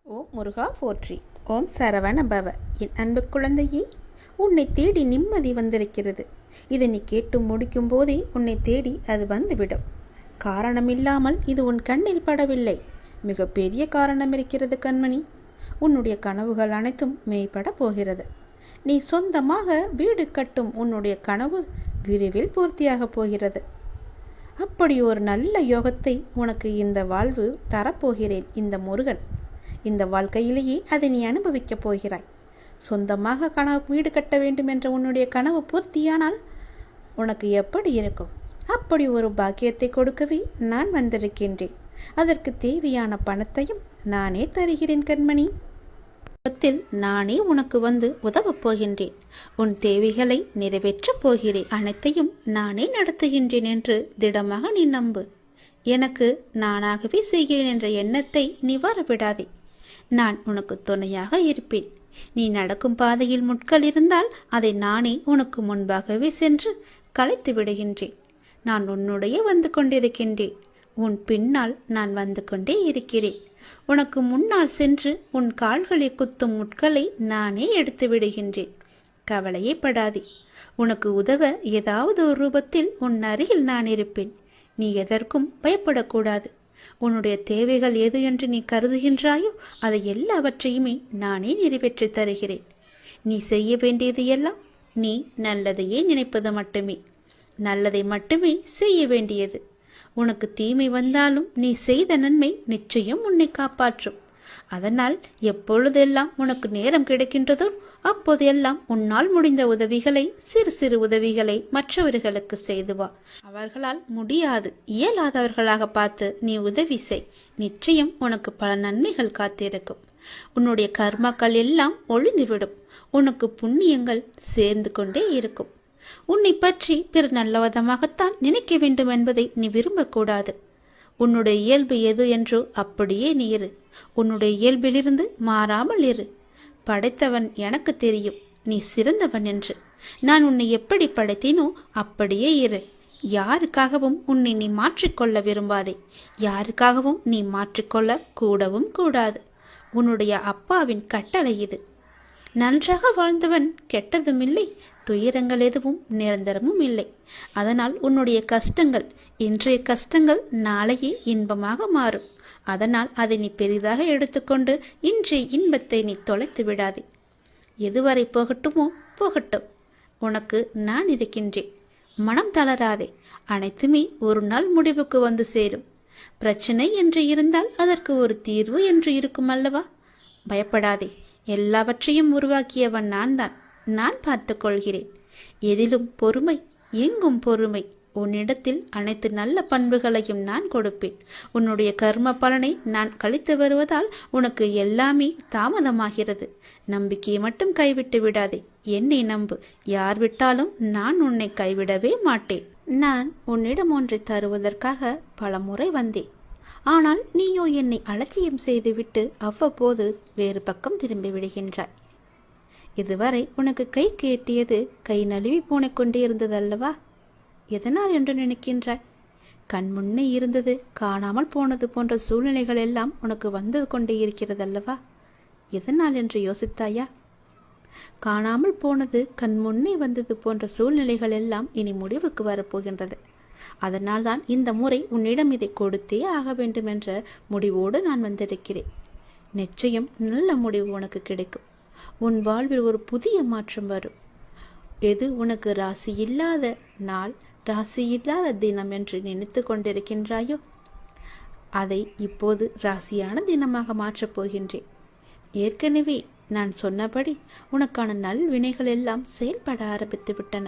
ஓம் முருகா போற்றி. ஓம் சரவண பவ. என் அன்பு குழந்தையே, உன்னை தேடி நிம்மதி வந்திருக்கிறது. இதை நீ கேட்டு முடிக்கும் போதே உன்னை தேடி அது வந்துவிடும். காரணமில்லாமல் இது உன் கண்ணில் படவில்லை. மிக பெரிய காரணம் இருக்கிறது கண்மணி. உன்னுடைய கனவுகள் அனைத்தும் மெய்ப்பட போகிறது. நீ சொந்தமாக வீடு கட்டும் உன்னுடைய கனவு விரைவில் பூர்த்தியாக போகிறது. அப்படி ஒரு நல்ல யோகத்தை உனக்கு இந்த வாழ்வு தரப்போகிறேன் இந்த முருகன். இந்த வாழ்க்கையிலேயே அதை நீ அனுபவிக்கப் போகிறாய். சொந்தமாக வீடு கட்ட வேண்டும் என்ற உன்னுடைய கனவு பூர்த்தியானால் உனக்கு எப்படி இருக்கும்? அப்படி ஒரு பாக்கியத்தை கொடுக்கவே நான் வந்திருக்கின்றேன். அதற்கு தேவையான பணத்தையும் நானே தருகிறேன் கண்மணி. நானே உனக்கு வந்து உதவப் போகின்றேன். உன் தேவைகளை நிறைவேற்றப் போகிறேன். அனைத்தையும் நானே நடத்துகின்றேன் என்று திடமாக நீ நம்பு. எனக்கு நானாகவே செய்கிறேன் என்ற எண்ணத்தை நீ வரவிடாதே. நான் உனக்கு துணையாக இருப்பேன். நீ நடக்கும் பாதையில் முட்கள் இருந்தால் அதை நானே உனக்கு முன்பாகவே சென்று களைத்து விடுகின்றேன். நான் உன்னுடைய வந்து கொண்டிருக்கின்றேன். உன் பின்னால் நான் வந்து கொண்டே இருக்கிறேன். உனக்கு முன்னால் சென்று உன் கால்களை குத்தும் முட்களை நானே எடுத்து விடுகின்றேன். கவலையே படாதே. உனக்கு உதவ ஏதாவது ஒரு ரூபத்தில் உன் அருகில் நான் இருப்பேன். நீ எதற்கும் பயப்படக்கூடாது. உன்னுடைய தேவைகள் எது என்று நீ கருதுகின்றாயோ அதை எல்லாவற்றையுமே நானே நிறைவேற்றி தருகிறேன். நீ செய்ய வேண்டியது எல்லாம் நீ நல்லதையே நினைப்பது மட்டுமே. நல்லதை மட்டுமே செய்ய வேண்டியது. உனக்கு தீமை வந்தாலும் நீ செய்த நன்மை நிச்சயம் உன்னை காப்பாற்றும். அதனால் எப்பொழுதெல்லாம் உனக்கு நேரம் கிடைக்கின்றதோ அப்போதெல்லாம் உன்னால் முடிந்த உதவிகளை, சிறு சிறு உதவிகளை மற்றவர்களுக்கு செய்து வா. அவர்களால் முடியாது, இயலாதவர்களாக பார்த்து நீ உதவி செய். நிச்சயம் உனக்கு பல நன்மைகள் காத்திருக்கும். உன்னுடைய கர்மாக்கள் எல்லாம் ஒழிந்துவிடும். உனக்கு புண்ணியங்கள் சேர்ந்து கொண்டே இருக்கும். உன்னை பற்றி பிற நல்லவிதமாகத்தான் நினைக்க வேண்டும் என்பதை நீ விரும்பக்கூடாது. உன்னுடைய இயல்பு எது என்றோ அப்படியே நீ இரு. உன்னுடைய இயல்பிலிருந்து மாறாமல் இரு. படைத்தவன் எனக்கு தெரியும் நீ சிறந்தவன் என்று. நான் உன்னை எப்படி படைத்தேனோ அப்படியே இரு. யாருக்காகவும் உன்னை நீ மாற்றிக்கொள்ள விரும்பாதே. யாருக்காகவும் நீ மாற்றிக்கொள்ள கூடவும் கூடாது. உன்னுடைய அப்பாவின் கட்டளை இது. நன்றாக வாழ்ந்தவன் கெட்டதும் இல்லை, துயரங்கள் எதுவும் நிரந்தரமும் இல்லை. அதனால் உன்னுடைய கஷ்டங்கள், இன்றைய கஷ்டங்கள் நாளையே இன்பமாக மாறும். அதனால் அதை நீ பெரிதாக எடுத்துக்கொண்டு இன்றைய இன்பத்தை நீ தொலைத்து விடாதே. எதுவரை போகட்டுமோ போகட்டும். உனக்கு நான் இருக்கின்றேன். மனம் தளராதே. அனைத்துமே ஒரு நாள் முடிவுக்கு வந்து சேரும். பிரச்சனை என்று இருந்தால் அதற்கு ஒரு தீர்வு என்று இருக்கும் அல்லவா? பயப்படாதே. எல்லாவற்றையும் உருவாக்கியவன் நான் தான். நான் பார்த்து கொள்கிறேன். எதிலும் பொறுமை, எங்கும் பொறுமை. உன்னிடத்தில் அனைத்து நல்ல பண்புகளையும் நான் கொடுப்பேன். உன்னுடைய கர்ம பலனை நான் கழித்து வருவதால் உனக்கு எல்லாமே தாமதமாகிறது. நம்பிக்கையை மட்டும் கைவிட்டு விடாதே. என்னை நம்பு. யார் விட்டாலும் நான் உன்னை கைவிடவே மாட்டேன். நான் உன்னிடம் ஒன்றை தருவதற்காக பல முறை வந்தேன். ஆனால் நீயோ என்னை அலட்சியம் செய்துவிட்டு அவ்வப்போது வேறு பக்கம் திரும்பி விடுகின்றாய். இதுவரை உனக்கு கை கேட்டியது கை நழுவி போன கொண்டே இருந்ததல்லவா? எதனால் என்று நினைக்கின்றாய்? கண் முன்னே இருந்தது காணாமல் போனது போன்ற சூழ்நிலைகள் எல்லாம் உனக்கு வந்து கொண்டே இருக்கிறதல்லவா? எதனால் என்று யோசித்தாயா? காணாமல் போனது கண் முன்னே வந்தது போன்ற சூழ்நிலைகள் எல்லாம் இனி முடிவுக்கு வரப்போகின்றது. அதனால் தான் இந்த முறை உன்னிடம் இதை கொடுத்தே ஆக வேண்டும் என்ற முடிவோடு நான் வந்திருக்கிறேன். நிச்சயம் நல்ல முடிவு உனக்கு கிடைக்கும். உன் வாழ்வில் ஒரு புதிய மாற்றம் வரும். எது உனக்கு ராசி இல்லாத நாள், ராசி இல்லாத தினம் என்று நினைத்து கொண்டிருக்கின்றாயோ அதை இப்போது ராசியான தினமாக மாற்றப் போகின்றேன். ஏற்கனவே நான் சொன்னபடி உனக்கான நல்வினைகள் எல்லாம் செயல்பட ஆரம்பித்து விட்டன.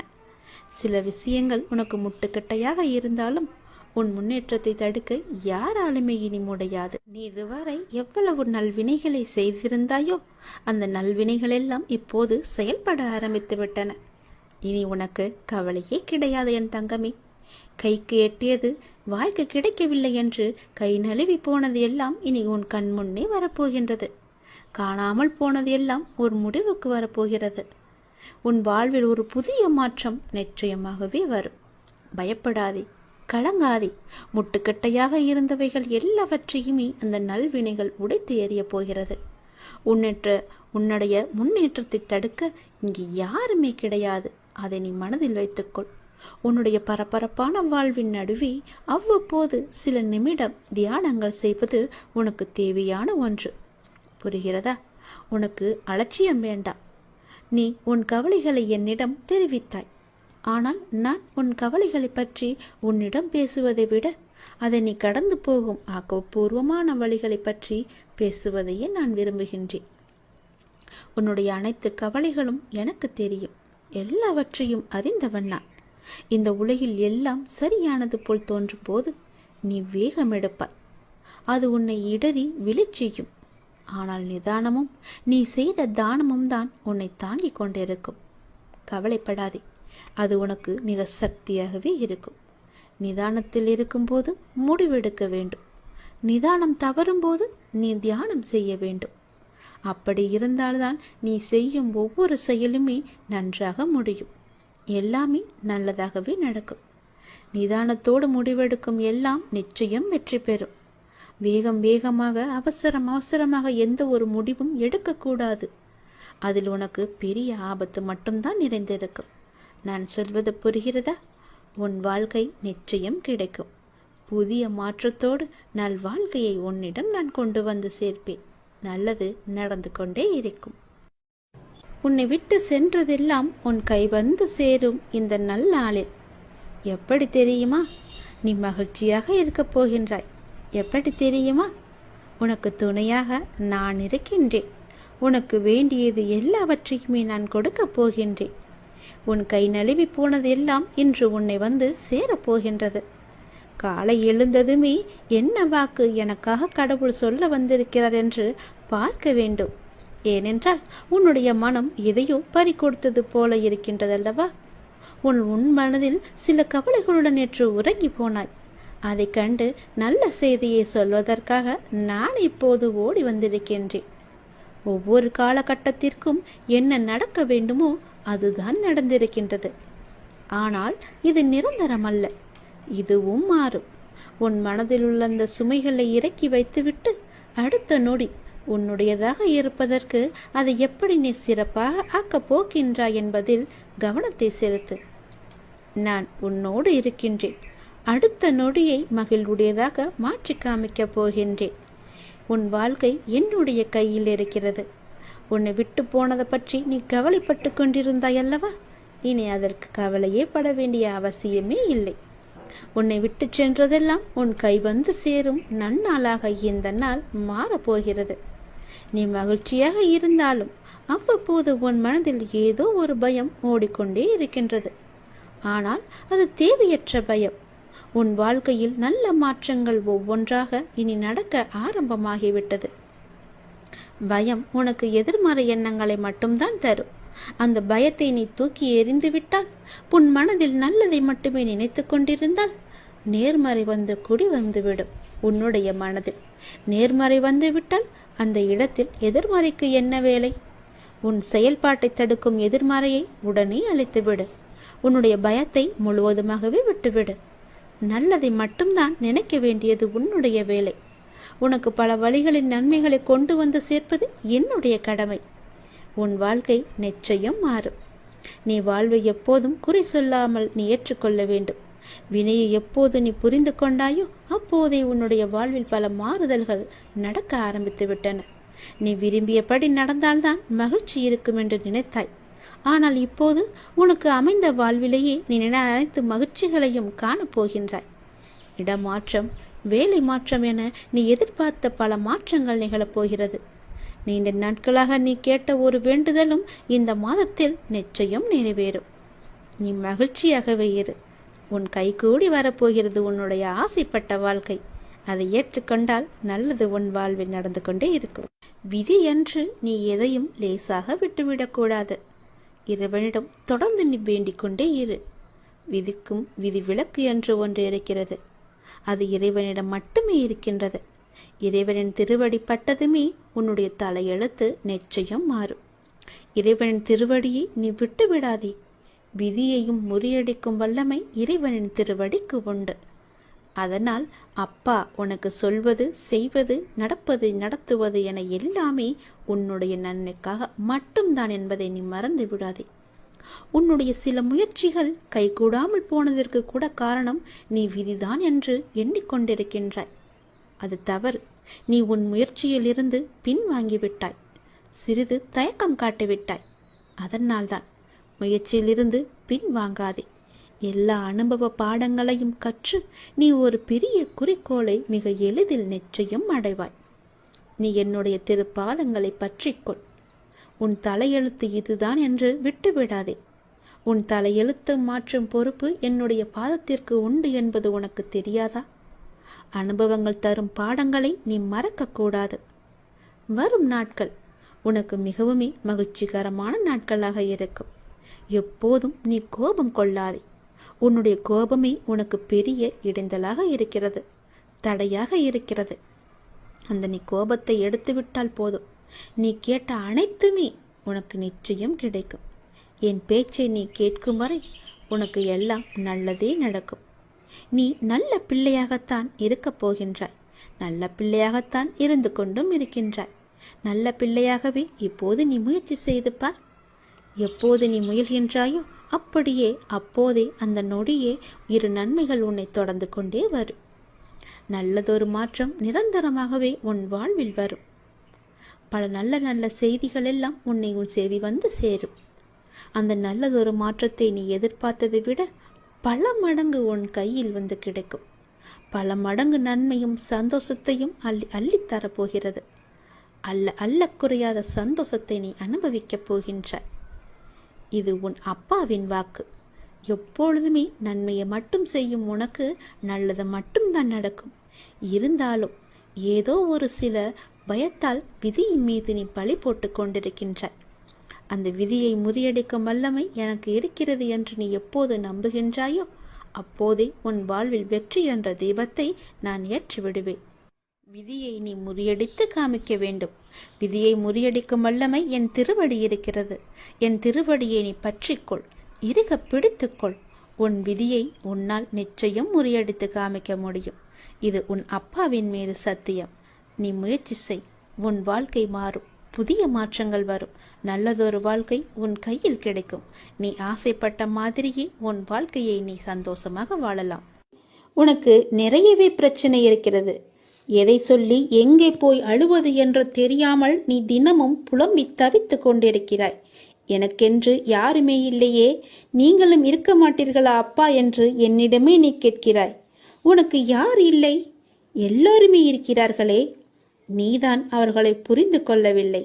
சில விஷயங்கள் உனக்கு முட்டுக்கட்டையாக இருந்தாலும் உன் முன்னேற்றத்தை தடுக்க யாராலுமே இனி முடியாது. நீ இதுவரை எவ்வளவு நல்வினைகளை செய்திருந்தாயோ அந்த நல்வினைகள் எல்லாம் இப்போது செயல்பட ஆரம்பித்து விட்டன. இனி உனக்கு கவலையே கிடையாது என் தங்கமே. கைக்கு எட்டியது வாய்க்கு கிடைக்கவில்லை என்று கை நழுவி போனது எல்லாம் இனி உன் கண் முன்னே வரப்போகின்றது. காணாமல் போனது எல்லாம் ஒரு முடிவுக்கு வரப்போகிறது. உன் வாழ்வில் ஒரு புதிய மாற்றம் நிச்சயமாகவே வரும். பயப்படாதே. கலங்காதே. முட்டுக்கட்டையாக இருந்தவைகள் எல்லாவற்றையுமே அந்த நல்வினைகள் உடைத்து எறிய போகிறது. உன்னுடைய முன்னேற்றத்தை தடுக்க இங்கு யாருமே கிடையாது. அதை நீ மனதில் வைத்துக்கொள். உன்னுடைய பரபரப்பான வாழ்வின் நடுவே அவ்வப்போது சில நிமிடம் தியானங்கள் செய்வது உனக்கு தேவையான ஒன்று. புரிகிறதா? உனக்கு அலட்சியம் வேண்டாம். நீ உன் கவலைகளை என்னிடம் தெரிவித்தாய். ஆனால் நான் உன் கவலைகளை பற்றி உன்னிடம் பேசுவதை விட அதை நீ கடந்து போகும் ஆக்கப்பூர்வமான வழிகளை பற்றி பேசுவதையே நான் விரும்புகின்றேன். உன்னுடைய அனைத்து கவலைகளும் எனக்கு தெரியும். எல்லாவற்றையும் அறிந்தவன் நான். இந்த உலகில் எல்லாம் சரியானது போல் தோன்றும் போது நீ வேகம் எடுப்பாய். அது உன்னை இடறி விழச் செய்யும். ஆனால் நிதானமும் நீ செய்த தானமும் தான் உன்னை தாங்கிக் கொண்டிருக்கும். கவலைப்படாதே, அது உனக்கு மிக சக்தியாகவே இருக்கும். நிதானத்தில் இருக்கும்போது முடிவெடுக்க வேண்டும். நிதானம் தவறும் போது நீ தியானம் செய்ய வேண்டும். அப்படி இருந்தால்தான் நீ செய்யும் ஒவ்வொரு செயலுமே நன்றாக முடியும். எல்லாமே நல்லதாகவே நடக்கும். நிதானத்தோடு முடிவெடுக்கும் எல்லாம் நிச்சயம் வெற்றி பெறும். வேகமாக அவசரமாக எந்த ஒரு முடிவும் எடுக்கக்கூடாது. அதில் உனக்கு பெரிய ஆபத்து மட்டும்தான் நிறைந்திருக்கும். நான் சொல்வது புரிகிறதா? உன் வாழ்க்கை நிச்சயம் கிடைக்கும். புதிய மாற்றத்தோடு நல் வாழ்க்கையை உன்னிடம் நான் கொண்டு வந்து சேர்ப்பேன். நல்லது நடந்து கொண்டே இருக்கும். உன்னை விட்டு சென்றதெல்லாம் உன் கை வந்து சேரும் இந்த நல்லாளில். எப்படி தெரியுமா? நீ மகிழ்ச்சியாக இருக்கப் போகின்றாய். எப்படி தெரியுமா? உனக்கு துணையாக நான் இருக்கின்றேன். உனக்கு வேண்டியது எல்லாவற்றையுமே நான் கொடுக்கப் போகின்றேன். உன் கை நழுவி போனது எல்லாம் இன்று உன்னை வந்து சேரப்போகின்றது. காலை எழுந்ததுமே என்ன வாக்கு எனக்காக கடவுள் சொல்ல வந்திருக்கிறார் என்று பார்க்க வேண்டும். ஏனென்றால் உன்னுடைய மனம் எதையோ பறிகொடுத்தது போல இருக்கின்றதல்லவா? உன் மனதில் சில கவலைகளுடன் நேற்று உறங்கி போனாய். அதை கண்டு நல்ல செய்தியை சொல்வதற்காக நான் இப்போது ஓடி வந்திருக்கின்றேன். ஒவ்வொரு காலகட்டத்திற்கும் என்ன நடக்க வேண்டுமோ அதுதான் நடந்திருக்கின்றது. ஆனால் இது நிரந்தரமல்ல. இதுவும் மாறும். உன் மனதில் உள்ள அந்த சுமைகளை இறக்கி வைத்துவிட்டு அடுத்த நொடி உன்னுடையதாக இருப்பதற்கு அதை எப்படி நீ சிறப்பாக ஆக்கப் போகின்றாய் என்பதில் கவனத்தை செலுத்து. நான் உன்னோடு இருக்கின்றேன். அடுத்த நொடியை மகிழ்வுடையதாக மாற்றி காமிக்கப் போகின்றேன். உன் வாழ்க்கை என்னுடைய கையில் இருக்கிறது. உன்னை விட்டு போனதை பற்றி நீ கவலைப்பட்டு கொண்டிருந்தாய் அல்லவா? இனி அதற்கு கவலையே பட வேண்டிய அவசியமே இல்லை. உன்னை விட்டு சென்றதெல்லாம் உன் கை வந்து சேரும் நன்னாளாக இந்த நாள் மாறப்போகிறது. நீ மகிழ்ச்சியாக இருந்தாலும் அவ்வப்போது உன் மனதில் ஏதோ ஒரு பயம் ஓடிக்கொண்டே இருக்கின்றது. ஆனால் அது தேவையற்ற பயம். உன் வாழ்க்கையில் நல்ல மாற்றங்கள் ஒவ்வொன்றாக இனி நடக்க ஆரம்பமாகிவிட்டது. பயம் உனக்கு எதிர்மறை எண்ணங்களை மட்டும்தான் தரும். அந்த பயத்தை நீ தூக்கி எறிந்து விட்டால், உன் மனதில் நல்லதை மட்டுமே நினைத்து கொண்டிருந்தால், நேர்மறை வந்து குடி வந்துவிடும். உன்னுடைய மனதில் நேர்மறை வந்து விட்டால் அந்த இடத்தில் எதிர்மறைக்கு என்ன வேலை? உன் செயல்பாட்டை தடுக்கும் எதிர்மறையை உடனே அழித்துவிடு. உன்னுடைய பயத்தை முழுவதுமாகவே விட்டுவிடு. நல்லதை மட்டும்தான் நினைக்க வேண்டியது உன்னுடைய வேலை. உனக்கு பல வழிகளின் நன்மைகளை கொண்டு வந்து சேர்ப்பது என்னுடைய கடமை. உன் வாழ்க்கை நிச்சயம் மாறும். நீ வாழ்வை எப்போதும் குறை சொல்லாமல் நீ ஏற்றுக்கொள்ள வேண்டும். வினையை எப்போது நீ புரிந்து கொண்டாயோ அப்போதே உன்னுடைய வாழ்வில் பல மாறுதல்கள் நடக்க ஆரம்பித்து விட்டன. நீ விரும்பியபடி நடந்தால்தான் மகிழ்ச்சி இருக்கும் என்று நினைத்தாய். ஆனால் இப்போது உனக்கு அமைந்த வாழ்விலேயே நீ அனைத்து மகிழ்ச்சிகளையும் காணப்போகின்றாய். இடமாற்றம், வேலை மாற்றம் என நீ எதிர்பார்த்த பல மாற்றங்கள் நிகழப்போகிறது. நீண்ட நாட்களாக நீ கேட்ட ஒரு வேண்டுதலும் இந்த மாதத்தில் நிச்சயம் நிறைவேறும். நீ மகிழ்ச்சியாகவே இரு. உன் கை கூடி வரப்போகிறது உன்னுடைய ஆசைப்பட்ட வாழ்க்கை. அதை ஏற்றுக்கொண்டால் நல்லது உன் வாழ்வில் நடந்து கொண்டே இருக்கும். விதி என்று நீ எதையும் லேசாக விட்டுவிடக்கூடாது. இறைவனிடம் தொடர்ந்து நீ வேண்டிக் கொண்டே இரு. விதிக்கும் விதி விலக்கு என்று ஒன்று இருக்கிறது. அது இறைவனிடம் மட்டுமே இருக்கின்றது. இறைவனின் திருவடி பட்டதுமே உன்னுடைய தலையெழுத்து நிச்சயம் மாறும். இறைவனின் திருவடியை நீ விட்டு விடாதே. விதியையும் முறியடிக்கும் வல்லமை இறைவனின் திருவடிக்கு உண்டு. அதனால் அப்பா உனக்கு சொல்வது, செய்வது, நடப்பது, நடத்துவது என எல்லாமே உன்னுடைய நன்மைக்காக மட்டும்தான் என்பதை நீ மறந்து விடாதே. உன்னுடைய சில முயற்சிகள் கைகூடாமல் போனதற்கு கூட காரணம் நீ விதிதான் என்று எண்ணிக்கொண்டிருக்கின்றாய். அது தவறு. நீ உன் முயற்சியிலிருந்து பின்வாங்கிவிட்டாய். சிறிது தயக்கம் காட்டிவிட்டாய். அதனால்தான் முயற்சியிலிருந்து பின்வாங்காதே. எல்லா அனுபவ பாடங்களையும் கற்று நீ ஒரு பெரிய குறிக்கோளை மிக எளிதில் நிச்சயம் அடைவாய். நீ என்னுடைய திருப்பாதங்களை பற்றிக்கொள். உன் தலையெழுத்து இதுதான் என்று விட்டுவிடாதே. உன் தலையெழுத்து மாற்றும் பொறுப்பு என்னுடைய பாதத்திற்கு உண்டு என்பது உனக்கு தெரியாதா? அனுபவங்கள் தரும் பாடங்களை நீ மறக்கக்கூடாது. வரும் நாட்கள் உனக்கு மிகவுமே மகிழ்ச்சிகரமான நாட்களாக இருக்கும். எப்போதும் நீ கோபம் கொள்ளாதே. உன்னுடைய கோபமே உனக்கு பெரிய இடைஞ்சலாக இருக்கிறது, தடையாக இருக்கிறது. அந்த நீ கோபத்தை எடுத்துவிட்டால் போதும், நீ கேட்ட அனைத்துமே உனக்கு நிச்சயம் கிடைக்கும். என் பேச்சை நீ கேட்கும் வரை உனக்கு எல்லாம் நல்லதே நடக்கும். நீ நல்ல பிள்ளையாகத்தான் இருக்கப் போகின்றாய். நல்ல பிள்ளையாகத்தான் இருந்து கொண்டும் இருக்கின்றாய். நல்ல பிள்ளையாகவே இப்போது நீ முயற்சி செய்து பார். எப்போது நீ முயல்கின்றாயோ அப்படியே அப்போதே அந்த நொடியே இரு நன்மைகள் உன்னை தொடர்ந்து கொண்டே வரும். நல்லதொரு மாற்றம் நிரந்தரமாகவே உன் வாழ்வில் வரும். பல நல்ல நல்ல செய்திகள் எல்லாம் உன்னை உன் செவி வந்து சேரும். அந்த நல்லதொரு மாற்றத்தை நீ எதிர்பார்த்ததை விட பல மடங்கு உன் கையில் வந்து கிடைக்கும். பல மடங்கு நன்மையும் சந்தோஷத்தையும் அள்ளித்தரப்போகிறது. அல்ல குறையாத சந்தோஷத்தை நீ அனுபவிக்கப் போகின்றாய். இது உன் அப்பாவின் வாக்கு. எப்பொழுதுமே நன்மையை மட்டும் செய்யும் உனக்கு நல்லது மட்டும்தான் நடக்கும். இருந்தாலும் ஏதோ ஒரு சில பயத்தால் விதியின் மீது நீ பழி போட்டு கொண்டிருக்கின்றாய். அந்த விதியை முறியடிக்கும் வல்லமை எனக்கு இருக்கிறது என்று நீ எப்போது நம்புகின்றாயோ அப்போதே உன் வாழ்வில் வெற்றி என்ற தீபத்தை நான் ஏற்றி விடுவேன். விதியை நீ முறியடித்து காமிக்க வேண்டும். விதியை முறியடிக்கும் வல்லமை என் திருவடி இருக்கிறது. என் திருவடியை நீ பற்றிக்கொள், இறுக பிடித்துக்கொள். உன் விதியை உன்னால் நிச்சயம் முறியடித்து காமிக்க முடியும். இது உன் அப்பாவின் மீது சத்தியம். நீ முயற்சி செய். உன் வாழ்க்கை மாறும். புதிய மாற்றங்கள் வரும். நல்லதொரு வாழ்க்கை உன் கையில் கிடைக்கும். நீ ஆசைப்பட்ட மாதிரியே உன் வாழ்க்கையை நீ சந்தோஷமாக வாழலாம். உனக்கு நிறையவே பிரச்சனை இருக்கிறது. எதை சொல்லி எங்கே போய் அழுவது என்று தெரியாமல் நீ தினமும் புலம்பி தவித்து கொண்டிருக்கிறாய். எனக்கென்று யாருமே இல்லையே, நீங்களும் இருக்க மாட்டீர்களா அப்பா என்று என்னிடமே நீ கேட்கிறாய். உனக்கு யார் இல்லை? எல்லோருமே இருக்கிறார்களே. நீதான் அவர்களை புரிந்து கொள்ளவில்லை.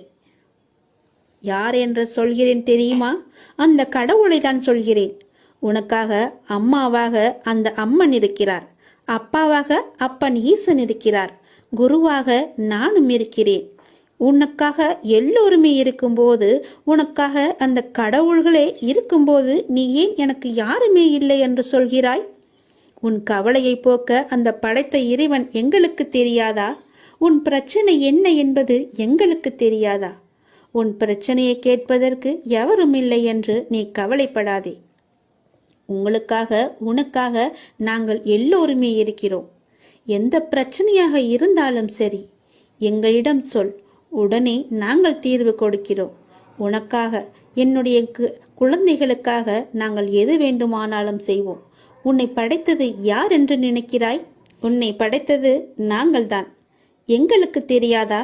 யார் என்று சொல்கிறேன் தெரியுமா? அந்த கடவுளை தான் சொல்கிறேன். உனக்காக அம்மாவாக அந்த அம்மன் இருக்கிறார். அப்பாவாக அப்பன் ஈசன் இருக்கிறார். குருவாக நானும் இருக்கிறேன். உனக்காக எல்லோருமே இருக்கும்போது, உனக்காக அந்த கடவுள்களே இருக்கும்போது நீ ஏன் எனக்கு யாருமே இல்லை என்று சொல்கிறாய்? உன் கவலையை போக்க அந்த படைத்த இறைவன் எங்களுக்கு தெரியாதா? உன் பிரச்சனை என்ன என்பது எங்களுக்கு தெரியாதா? உன் பிரச்சனையை கேட்பதற்கு எவரும் இல்லை என்று நீ கவலைப்படாதே. உங்களுக்காக உனக்காக நாங்கள் எல்லோருமே இருக்கிறோம். எந்த பிரச்சனையாக இருந்தாலும் சரி எங்களிடம் சொல், உடனே நாங்கள் தீர்வு கொடுக்கிறோம். உனக்காக, என்னுடைய குழந்தைகளுக்காக நாங்கள் எது வேண்டுமானாலும் செய்வோம். உன்னை படைத்தது யார் என்று நினைக்கிறாய்? உன்னை படைத்தது நாங்கள்தான். எங்களுக்கு தெரியாதா?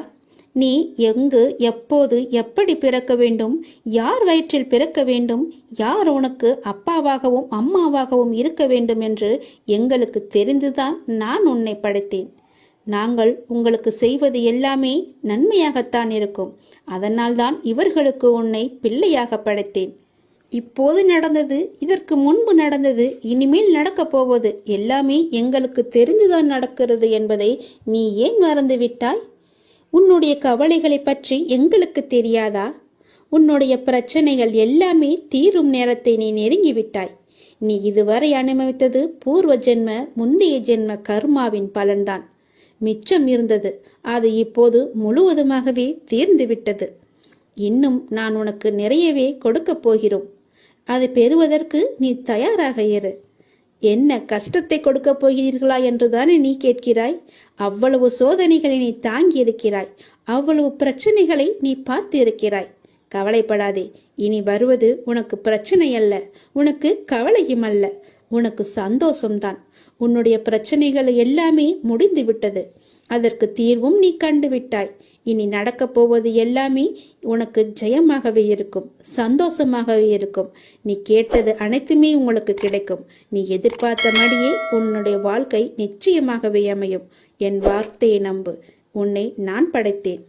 நீ எங்கு, எப்போது, எப்படி பிறக்க வேண்டும், யார் வயிற்றில் பிறக்க வேண்டும், யார் உனக்கு அப்பாவாகவும் அம்மாவாகவும் இருக்க வேண்டும் என்று எங்களுக்கு தெரிந்துதான் நான் உன்னை படைத்தேன். நாங்கள் உங்களுக்கு செய்வது எல்லாமே நன்மையாகத்தான் இருக்கும். அதனால்தான் இவர்களுக்கு உன்னை பிள்ளையாக படைத்தேன். இப்போது நடந்தது, இதற்கு முன்பு நடந்தது, இனிமேல் நடக்கப் போவது எல்லாமே எங்களுக்கு தெரிந்துதான் நடக்கிறது என்பதை நீ ஏன் மறந்துவிட்டாய்? உன்னுடைய கவலைகளை பற்றி எங்களுக்கு தெரியாதா? உன்னுடைய பிரச்சனைகள் எல்லாமே தீரும் நேரத்தை நீ நெருங்கிவிட்டாய். நீ இதுவரை அனுபவித்தது பூர்வ ஜென்ம, முந்தைய ஜென்ம கர்மாவின் பலன்தான். மிச்சம் இருந்தது, அது இப்போது முழுவதுமாகவே தீர்ந்துவிட்டது. இன்னும் நான் உனக்கு நிறையவே கொடுக்கப் போகிறோம். அதை பெறுவதற்கு நீ தயாராக இரு. என்ன கஷ்டத்தை கொடுக்கப் போகிறீர்களா என்றுதானே நீ கேட்கிறாய்? அவ்வளவு சோதனைகளை நீ தாங்கி இருக்கிறாய், அவ்வளவு பிரச்சனைகளை நீ பார்த்து இருக்கிறாய். கவலைப்படாதே. இனி வருவது உனக்கு பிரச்சனை அல்ல, உனக்கு கவலையும் அல்ல, உனக்கு சந்தோஷம்தான். உன்னுடைய பிரச்சனைகள் எல்லாமே முடிந்து விட்டது. அதற்கு தீர்வும் நீ கண்டு விட்டாய். இனி நடக்கப் போவது எல்லாமே உனக்கு ஜெயமாகவே இருக்கும், சந்தோஷமாகவே இருக்கும். நீ கேட்டது அனைத்துமே உங்களுக்கு கிடைக்கும். நீ எதிர்பார்த்தபடியே உன்னுடைய வாழ்க்கை நிச்சயமாகவே அமையும். என் வார்த்தையை நம்பு. உன்னை நான் படைத்தேன்.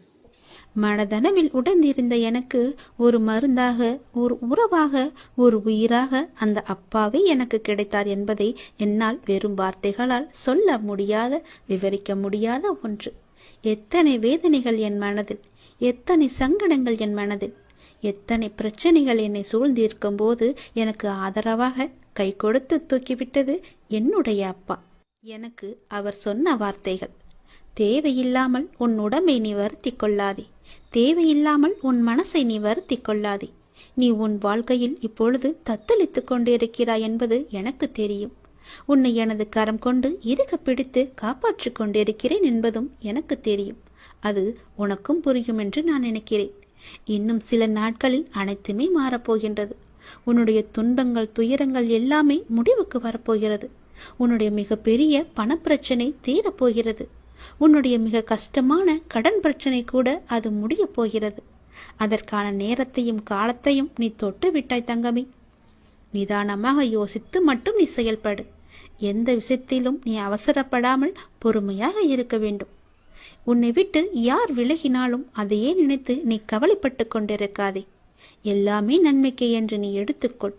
மனதளவில் உடந்திருந்த எனக்கு ஒரு மருந்தாக, ஒரு உறவாக, ஒரு உயிராக அந்த அப்பாவே எனக்கு கிடைத்தார் என்பதை என்னால் வெறும் வார்த்தைகளால் சொல்ல முடியாத, விவரிக்க முடியாத ஒன்று. எத்தனை வேதனைகள் என் மனதில், எத்தனை சங்கடங்கள் என் மனதில், எத்தனை பிரச்சனைகள் என்னை சூழ்ந்திருக்கும் போது எனக்கு ஆதரவாக கை கொடுத்து தூக்கிவிட்டது என்னுடைய அப்பா. எனக்கு அவர் சொன்ன வார்த்தைகள்: தேவையில்லாமல் உன் உடம்பை நீ வருத்தி கொள்ளாதே, தேவையில்லாமல் உன் மனசை நீ வருத்தி கொள்ளாதே. நீ உன் வாழ்க்கையில் இப்பொழுது தத்தளித்து கொண்டிருக்கிறாய் என்பது எனக்கு தெரியும். உன்னை எனது கரம் கொண்டு இறுக பிடித்து காப்பாற்றி கொண்டிருக்கிறேன் என்பதும் எனக்கு தெரியும். அது உனக்கும் புரியும் என்று நான் நினைக்கிறேன். இன்னும் சில நாட்களில் அனைத்துமே மாறப்போகின்றது. உன்னுடைய துன்பங்கள், துயரங்கள் எல்லாமே முடிவுக்கு வரப்போகிறது. உன்னுடைய மிகப்பெரிய பணப்பிரச்சனை தீரப்போகிறது. உன்னுடைய மிக கஷ்டமான கடன் பிரச்சனை கூட அது முடிய போகிறது. அதற்கான நேரத்தையும் காலத்தையும் நீ தொட்டு விட்டாய் தங்கமே. நிதானமாக யோசித்து மட்டும் நீ செயல்படு. எந்த விஷயத்திலும் நீ அவசரப்படாமல் பொறுமையாக இருக்க வேண்டும். உன்னை விட்டு யார் விலகினாலும் அதையே நினைத்து நீ கவலைப்பட்டு கொண்டிருக்காதே. எல்லாமே நன்மைக்கே என்று நீ எடுத்துக்கொள்.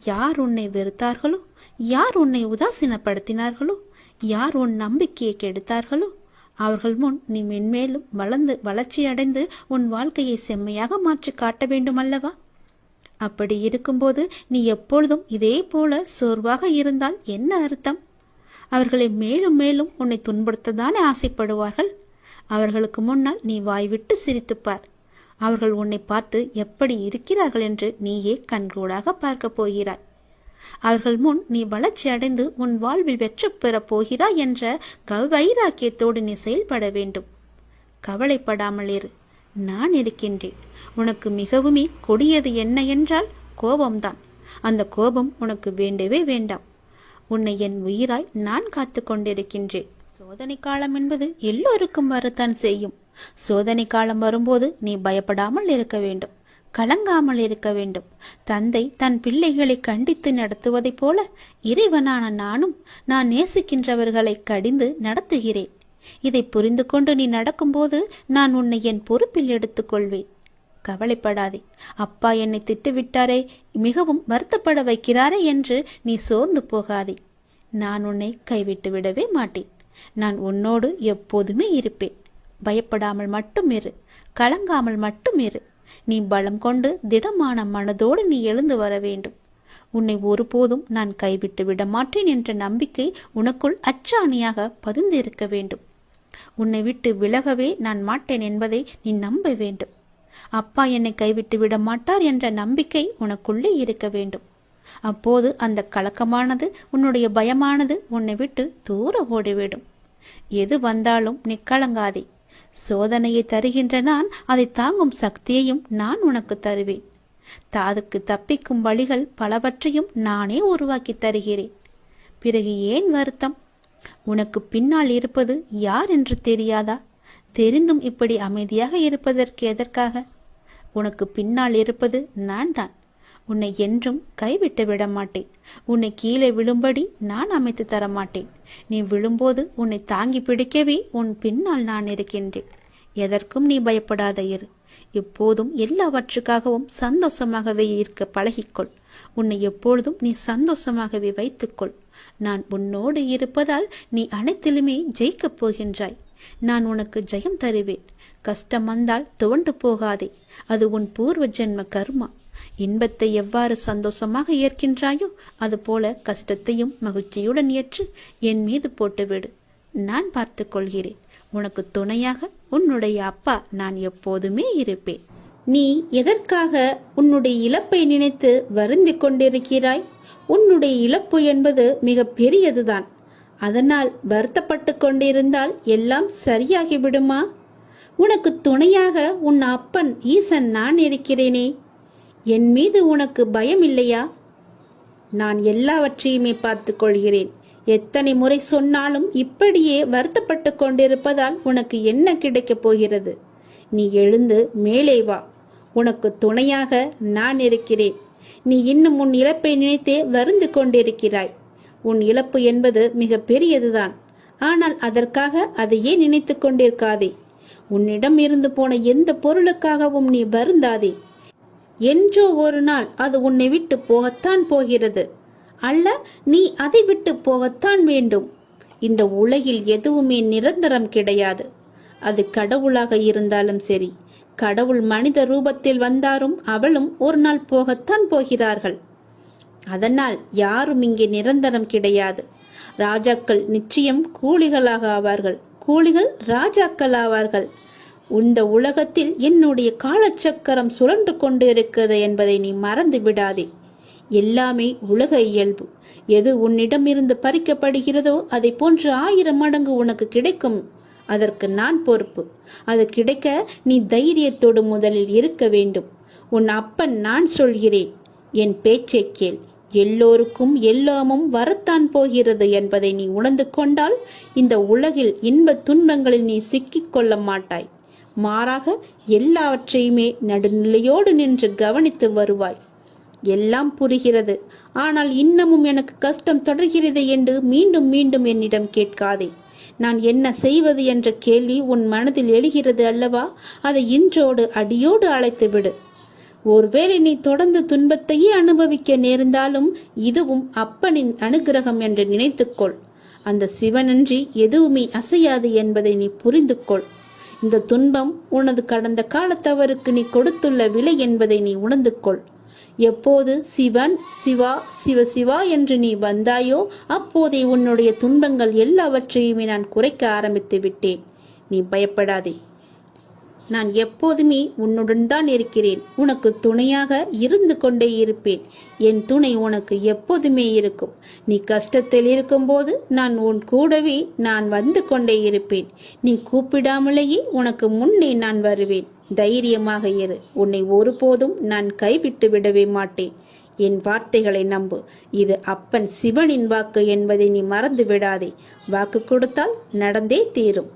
யார் உன்னை வெறுத்தார்களோ, யார் உன்னை உதாசீனப்படுத்தினார்களோ, யார் உன் நம்பிக்கையை கெடுத்தார்களோ, அவர்கள் முன் நீ மென்மேலும் வளர்ச்சி அடைந்து உன் வாழ்க்கையை செம்மையாக மாற்றி காட்ட வேண்டும் அல்லவா? அப்படி இருக்கும்போது நீ எப்பொழுதும் இதே போல சோர்வாக இருந்தால் என்ன அர்த்தம்? அவர்களை மேலும் மேலும் உன்னை துன்புறுத்ததானே ஆசைப்படுவார்கள். அவர்களுக்கு முன்னால் நீ வாய்விட்டு சிரித்துப்பார். அவர்கள் உன்னை பார்த்து எப்படி இருக்கிறார்கள் என்று நீயே கண்கூடாக பார்க்க போகிறாய். அவர்கள் முன் நீ வளர்ச்சி அடைந்து உன் வாழ்வில் வெற்றி பெறப் போகிறாய் என்ற வைராக்கியத்தோடு நீ செயல்பட வேண்டும். கவலைப்படாமல் இரு, நான் இருக்கின்றேன். உனக்கு மிகவுமே கொடியது என்ன என்றால் கோபம்தான். அந்த கோபம் உனக்கு வேண்டவே வேண்டாம். உன்னை என் உயிராய் நான் காத்து கொண்டிருக்கின்றேன். சோதனை காலம் என்பது எல்லோருக்கும் வரத்தான் செய்யும். சோதனை காலம் வரும்போது நீ பயப்படாமல் இருக்க வேண்டும், கலங்காமல் இருக்க வேண்டும். தந்தை தன் பிள்ளைகளை கண்டித்து நடத்துவதைப் போல இறைவனான நானும் நான் நேசிக்கின்றவர்களை கடிந்து நடத்துகிறேன். இதை புரிந்து கொண்டு நீ நடக்கும்போது நான் உன்னை என் பொறுப்பில் எடுத்துக்கொள்வேன். கவலைப்படாதே. அப்பா என்னை திட்டுவிட்டாரே, மிகவும் வருத்தப்பட வைக்கிறாரே என்று நீ சோர்ந்து போகாதே. நான் உன்னை கைவிட்டு விடவே மாட்டேன். நான் உன்னோடு எப்போதுமே இருப்பேன். பயப்படாமல் மட்டும் இரு, கலங்காமல் மட்டும் இரு. நீ பலம் கொண்டு திடமான மனதோடு நீ எழுந்து வர வேண்டும். உன்னை ஒருபோதும் நான் கைவிட்டு விட மாட்டேன் என்ற நம்பிக்கை உனக்குள் அச்சாணியாக பதிந்திருக்க வேண்டும். உன்னை விட்டு விலகவே நான் மாட்டேன் என்பதை நீ நம்ப வேண்டும். அப்பா என்னை கைவிட்டு விட மாட்டார் என்ற நம்பிக்கை உனக்குள்ளே இருக்க வேண்டும். அப்போது அந்த கலக்கமானது, உன்னுடைய பயமானது உன்னை விட்டு தூர ஓடிவிடும். எது வந்தாலும் நீ கலங்காதே. சோதனையை தருகின்ற நான் அதை தாங்கும் சக்தியையும் நான் உனக்கு தருவேன். அதுக்கு தப்பிக்கும் வழிகள் பலவற்றையும் நானே உருவாக்கி தருகிறேன். பிறகு ஏன் வருத்தம்? உனக்கு பின்னால் இருப்பது யார் என்று தெரியாதா? தெரிந்தும் இப்படி அமைதியாக இருப்பதற்கு எதற்காக? உனக்கு பின்னால் இருப்பது நான் தான். உன்னை என்றும் கைவிட்டு விட மாட்டேன். உன்னை கீழே விழும்படி நான் அமைத்து தர மாட்டேன். நீ விழும்போது உன்னை தாங்கி பிடிக்கவே உன் பின்னால் நான் இருக்கின்றேன். எதற்கும் நீ பயப்படாத இரு. எப்போதும் எல்லாவற்றுக்காகவும் சந்தோஷமாகவே இருக்க பழகிக்கொள். உன்னை எப்பொழுதும் நீ சந்தோஷமாகவே வைத்துக்கொள். நான் உன்னோடு இருப்பதால் நீ அனைத்திலுமே ஜெயிக்கப் போகின்றாய். நான் உனக்கு ஜெயம் தருவேன். கஷ்டம் வந்தால் துவண்டு போகாதே. அது உன் பூர்வ ஜென்ம கர்மா. இன்பத்தை எவ்வாறு சந்தோஷமாக ஏற்கின்றாயோ அதுபோல கஷ்டத்தையும் மகிழ்ச்சியுடன் ஏற்று என் மீது போட்டுவிடு. நான் பார்த்து கொள்கிறேன். உனக்கு துணையாக உன்னுடைய அப்பா நான் எப்போதுமே இருப்பேன். நீ எதற்காக உன்னுடைய இழப்பை நினைத்து வருந்தி கொண்டிருக்கிறாய்? உன்னுடைய இழப்பு என்பது மிக பெரியதுதான். அதனால் வருத்தப்பட்டு கொண்டிருந்தால் எல்லாம் சரியாகிவிடுமா? உனக்கு துணையாக உன் அப்பன் ஈசன் நான் இருக்கிறேனே. என் மீது உனக்கு பயம் இல்லையா? நான் எல்லாவற்றையுமே பார்த்து கொள்கிறேன். எத்தனை முறை சொன்னாலும் இப்படியே வருத்தப்பட்டு கொண்டிருப்பதால் உனக்கு என்ன கிடைக்கப் போகிறது? நீ எழுந்து மேலே வா. உனக்கு துணையாக நான் இருக்கிறேன். நீ இன்னும் உன் இழப்பை நினைத்தே வருந்து கொண்டிருக்கிறாய். உன் இழப்பு என்பது மிக பெரியதுதான். ஆனால் அதற்காக அதையே நினைத்து கொண்டிருக்காதே. உன்னிடம் இருந்து போன எந்த பொருளுக்காகவும் நீ வருந்தாதே. என்றோ ஒரு நாள் அது உன்னை விட்டு போகத்தான் போகிறது. அல்ல, நீ அதை விட்டு போகத்தான் வேண்டும். இந்த உலகில் எதுவுமே நிரந்தரம் கிடையாது. அது கடவுளாக இருந்தாலும் சரி, கடவுள் மனித ரூபத்தில் வந்தாரும் அவளும் ஒரு நாள் போகத்தான் போகிறார்கள். அதனால் யாரும் இங்கே நிரந்தரம் கிடையாது. ராஜாக்கள் நிச்சயம் கூலிகளாக ஆவார்கள், கூலிகள் ராஜாக்கள் ஆவார்கள். இந்த உலகத்தில் என்னுடைய காலச்சக்கரம் சுழன்று கொண்டு இருக்கிறது என்பதை நீ மறந்து விடாதே. எல்லாமே உலக இயல்பு. எது உன்னிடமிருந்து பறிக்கப்படுகிறதோ அதை போன்று 1000 மடங்கு உனக்கு கிடைக்கும். அதற்கு நான் பொறுப்பு. அது கிடைக்க நீ தைரியத்தோடு முதலில் இருக்க வேண்டும். உன் அப்பன் நான் சொல்கிறேன், என் பேச்சை கேள். எல்லோருக்கும் எல்லாமும் வரத்தான் போகிறது என்பதை நீ உணர்ந்து கொண்டால் இந்த உலகில் இன்ப துன்பங்களில் நீ சிக்கிக் கொள்ள மாட்டாய். மாறாக எல்லாவற்றையுமே நடுநிலையோடு நின்று கவனித்து வருவாய். எல்லாம் புரிகிறது, ஆனால் இன்னமும் எனக்கு கஷ்டம் தொடர்கிறது என்று மீண்டும் மீண்டும் என்னிடம் கேட்காதே. நான் என்ன செய்வது என்ற கேள்வி உன் மனதில் எழுகிறது அல்லவா? அதை இன்றோடு அடியோடு அழைத்து விடு. ஒருவேளை நீ தொடர்ந்து துன்பத்தையே அனுபவிக்க நேர்ந்தாலும் இதுவும் அப்பனின் அனுகிரகம் என்று நினைத்துக்கொள். அந்த சிவனன்றி எதுவுமே அசையாது என்பதை நீ புரிந்து கொள். இந்த துன்பம் உனது கடந்த கால தவறுக்கு நீ கொடுத்துள்ள விலை என்பதை நீ உணர்ந்து கொள். எப்போது சிவன் சிவா சிவ சிவா என்று நீ வந்தாயோ அப்போதே உன்னுடைய துன்பங்கள் எல்லாவற்றையுமே நான் குறைக்க ஆரம்பித்து விட்டேன். நீ பயப்படாதே. நான் எப்போதுமே உன்னுடன் தான் இருக்கிறேன். உனக்கு துணையாக இருந்து கொண்டே இருப்பேன். என் துணை உனக்கு எப்போதுமே இருக்கும். நீ கஷ்டத்தில் இருக்கும்போது நான் உன் கூடவே நான் வந்து கொண்டே இருப்பேன். நீ கூப்பிடாமலேயே உனக்கு முன்னே நான் வருவேன். தைரியமாக இரு. உன்னை ஒருபோதும் நான் கைவிட்டு விடவே மாட்டேன். என் வார்த்தைகளை நம்பு. இது அப்பன் சிவனின் வாக்கு என்பதை நீ மறந்து விடாதே. வாக்கு கொடுத்தால் நடந்தே தீரும்.